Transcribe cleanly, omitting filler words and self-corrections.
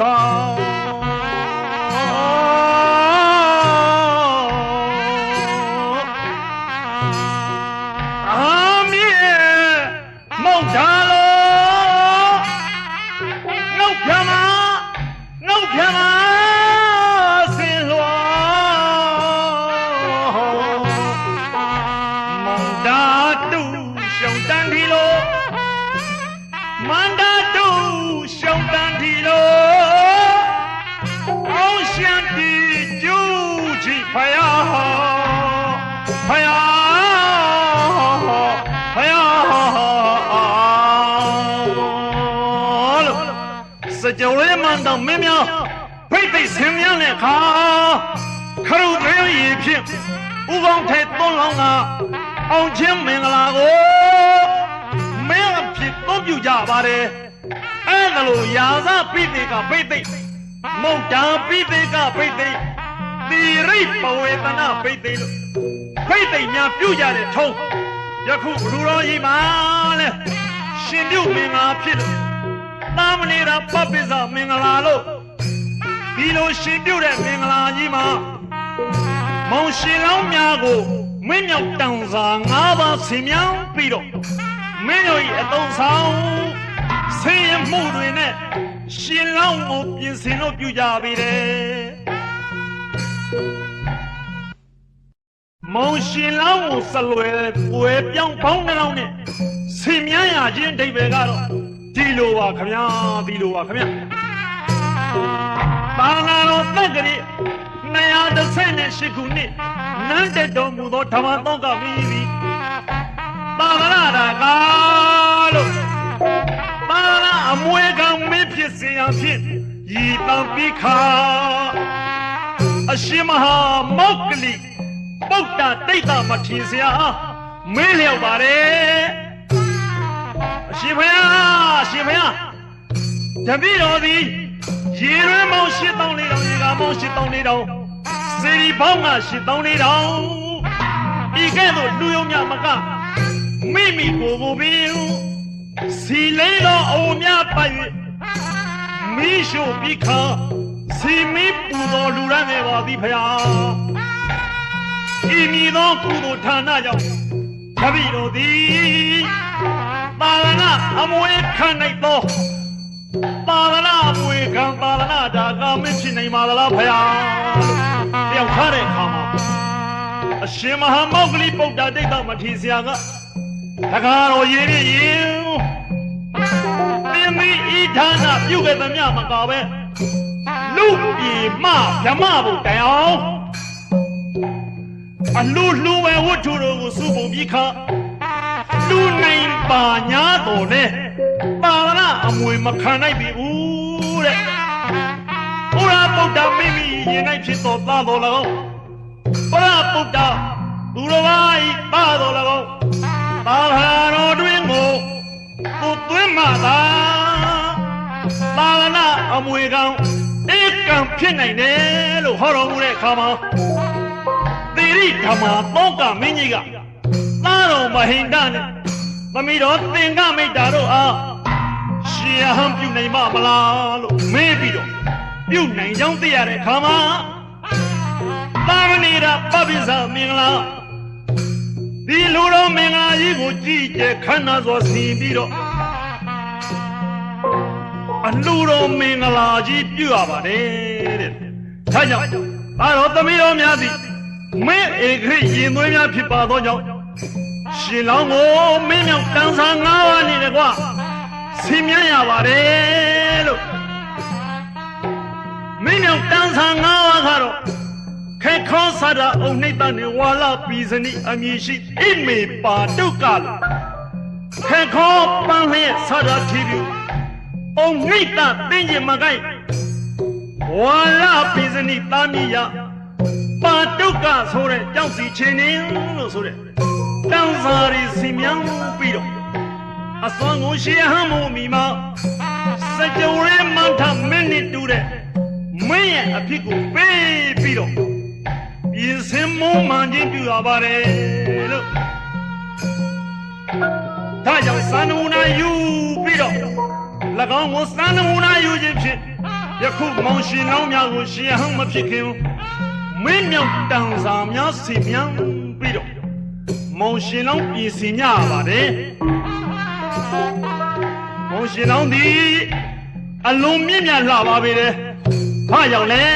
ဆောင်阿弥梦茶喽，我偏嘛，心乱，梦大都想当地喽，梦大都想当地喽，好想的就去拍呀，拍呀。叫人们到美妙，配备生命的卡，可如这样一片，不光太多了啊，好前面那个，每个片都有家吧的，哎，那路牙子配备个配备，木匠配备个配备，地雷保卫的那配备了，配备人有家的冲，也苦路上一马嘞，新六名啊片了。那么你的爸爸上明拉喽，比如新丢的明拉一嘛，梦西老面个每秒当上阿爸生命比了，每秒一多少，谁也没对呢，新老我变成了比较比的，梦西老我是来会变胖的老呢，生命呀真特别个了。ဒီလိုပါခင်ဗျာဒီလိုပါခင်ဗျာဘာသာတော်တက္ကရီ218ခုနှစ်နန်းတက်တော်မူသောဓမ္မသောကမင်းသည်သာသနာတော်ကားလို့သာသနာအမွေခံမင်းဖြစ်စေရန်ဖြင့်ရည်တံပြီးခါအရှင်မဟာမောက္ကလိပုဒ္ဒတိတ်တမထေရဆရာမင်းလျောက်ပါတယ်ရှင်ဖျားတပည့်တော်သည်ရေရွေးမောင်း၈တောင်း၄တောင်းရေကမောင်း၈တောင်း၄တောင်းစေရီပေါင်းက၈တောင်း၄တောင်းဤကဲ့သို့လူယုံများမကမိမိကိုယ်ကိုပင်စီလေးတော်အုံများပတ်၍မိရှုပြီးခါစီမီပူတော်လူရမ်းနေပါသည်ဖျားဤမည်သောကုသိုလ်ဌာနကြောင့်တပည့်တော်သည်သာသနာအမွေခံနိုင်သောသာသနာအမွေခံသာသနာဒါကမင်းဖြစ်နိုင်ပါလားဖယားတယောက်ထားတဲ့အခါမှာအရှင်မဟာမောဂလိပုဒ္ဒတိတ်တော်မထေရဆရာကတကားတော်ရေးရင်သင်သည်ဤဌာနပြုခဲ့သမျှမကပဲလူပြေမဗြဟ္မဘုတိုင်အောင်အလူဝဲဝတ္ထုတို့ကိုစုပုံပြီးခါလူနိုင်ပါညာတော်နဲ့ပါရအမွေမခံနိုင်ပြီဘူးတဲ့ဘုရားဗုဒ္ဓမိမိရင်၌ဖြစ်တော်သားတော်၎င်းဘုရားဗုဒ္ဓသူတော်ဘာဤသားတော်၎င်းသာဟာတော်တွင်ကိုသွင်းမှသာသာရဏအမွေကောင်ဧကံဖြစ်နိုင်တယ်လို့ဟောတော်မူတဲ့အခါမှာသီရိဓမ္မသောကမင်းကြီးကသားတော်မဟိန္ဒနဲ့သမီးတော်သင်္ကမိတ်တာတို့အားရှင်ဟံပြုနိုင်မလားလို့မေးပြီးတော့ပြုနိုင်ကြောင်းသိရတဲ့အခါမှာသာမဏေရပပိစမင်္ဂလာဒီလူတော်မင်္ဂလာကြီးကိုကြည်ကျခန္ဓာစွာစီပြီးတော့အလူတော်မင်္ဂလာကြီးပြုရပါတယ်တဲ့ဒါကြောင့်ဒါတော်သမီးတော်များသည်မင်းဧကရိရင်သွေးများဖြစ်ပါသောကြောင့်ရှင်လောင်းကိုမင်းမြောက်တန်းစား၅ပါးနေတယ်ကွာဆင်းမြန်းရပါတယ်လို့မင်းမြောက်တန်းစား၅ပါးကတော့ခေခောသဒအုံနှိတ္တနေဝါလပိစနိအမည်ရှိအိမေပါတုကလို့ခေခောပန်းလျက်သဒတိပြုအုံနှိတ္တတင်းကျင်မကိုက်ဝါလပိစနိတာမိယပါတုကဆိုတဲ့ကြောက်စီချင်းနေလို့ဆိုတဲ့တန်းစားရီစီမြန်းပြီးတော့အစွမ်းကိုရှေးဟမ်းမှုမိမစကြဝဠာမထမင်းနဲ့တူတဲ့မင်းရဲ့အဖြစ်ကိုပေးပြီးတော့ပြင်ဆင်မုံမှန်ခြင်းပြုရပါတယ်လို့ဒါကြောင့်စံနမူနာယူပြီးတော့၎င်းကိုစံနမူနာယူခြင်းဖြင့် ယခုမောင်ရှင်လောင်းများကိုရှင်ဟောင်းမဖြစ်ခင်မင်းမြောက်တန်စာများစီမြန်းပြီးတော့မောင်ရှင်လောင်းပြင်ဆင်ကြရပါတယ်မောင်ရှင်လောင်းသည်အလုံးမြင့်မြတ်လှပါပေတယ်ဘာကြောင့်လဲ